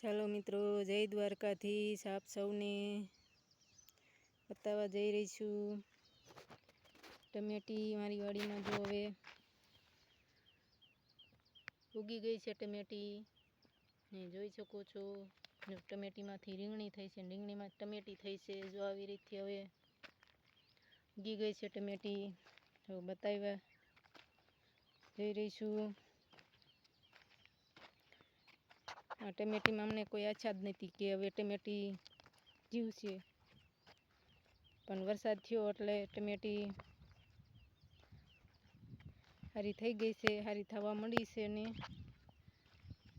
ચાલો મિત્રો, જય દ્વારકાધીશ. આપ સૌને બતાવવા જઈ રહી છું ટમેટી મારી વાડીમાં. જો હવે ઉગી ગઈ છે ટમેટી ને જોઈ શકો છો. ટમેટીમાંથી રીંગણી થઈ છે, રીંગણીમાં ટમેટી થઈ છે. જો આવી રીતે હવે ઉગી ગઈ છે ટમેટી. તો બતાવવા જઈ રહી છું. આ ટમેટીમાં અમને કોઈ આછા જ નથી કે હવે ટમેટી જીવશે, પણ વરસાદ થયો એટલે ટમેટી સારી થઈ ગઈ છે, સારી થવા માંડી છે. ને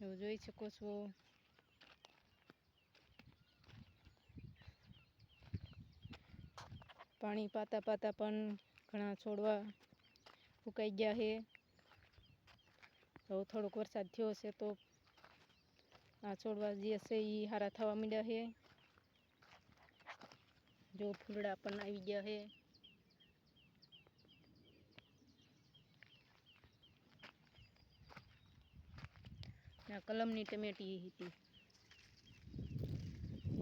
એવું જોઈ શકો છો. પાણી પાતા પાતા પણ ઘણા છોડવા ફૂંકાઈ ગયા છે. હવે થોડોક વરસાદ થયો છે તો આ છોડવા જે છે એ સારા થવા માંડ્યા છે. જો ફૂલડા પણ આવી ગયા છે. આ કલમની ટમેટી હતી,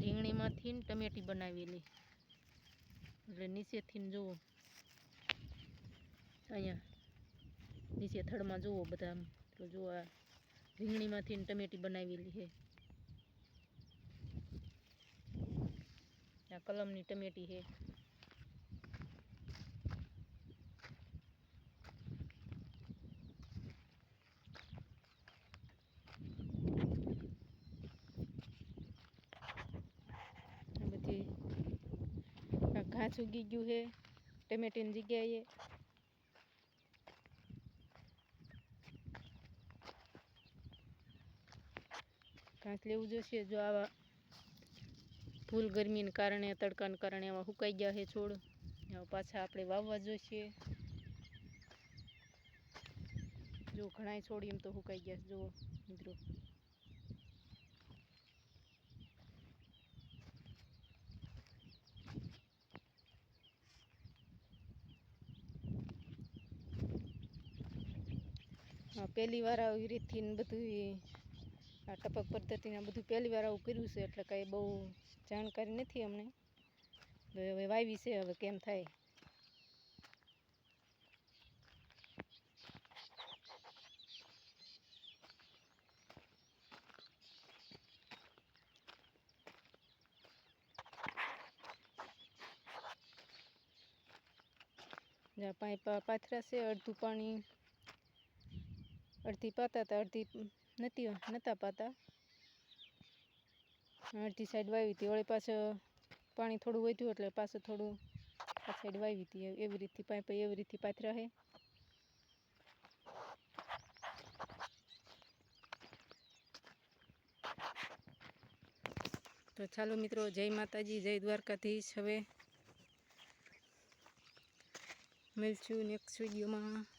રીંગણીમાંથી ટમેટી બનાવેલી. એટલે નીચેથી જુઓ, અહીંયા નીચે થડમાં જુઓ બધા. તો જો આ રીંગણીમાંથી ટમેટી બનાવેલી છે. આ કલમની ટમેટી છે. બધી ઘાસ ઉગી ગયું છે ટમેટીની જગ્યાએ. ઘાસ લેવું જોઈશે. જો આવા ફૂલ ગરમીને કારણે, તડકાને કારણે આવા સુકાઈ ગયા છે છોડ. પાછા આપણે વાવવા જોઈશે. જો ઘણા છોડ એમ તો સુકાઈ ગયા. જો મિત્રો, પહેલી વાર આવી રીતથી બધું આ ટપક પદ્ધતિને બધું પહેલી વાર આવું કર્યું છે, એટલે કાંઈ બહુ જાણકારી નથી અમને. હવે વાવી છે, હવે કેમ થાય. જ્યાં પાઇપ પાથરા છે, અડધું પાણી અડધી પાતા હતા, અડધી નહોતા પાતા. અડધી સાઈડ વાવી હતી. વળી પાછું પાણી થોડું વધ્યું એટલે પાછું થોડું આ સાઈડ વાવી હતી. એવી રીતે પાઇપ એવી રીતે પાથરા છે. તો ચાલો મિત્રો, જય માતાજી, જય દ્વારકાધીશ. હવે મળશું નેક્સ્ટ વિડીયોમાં.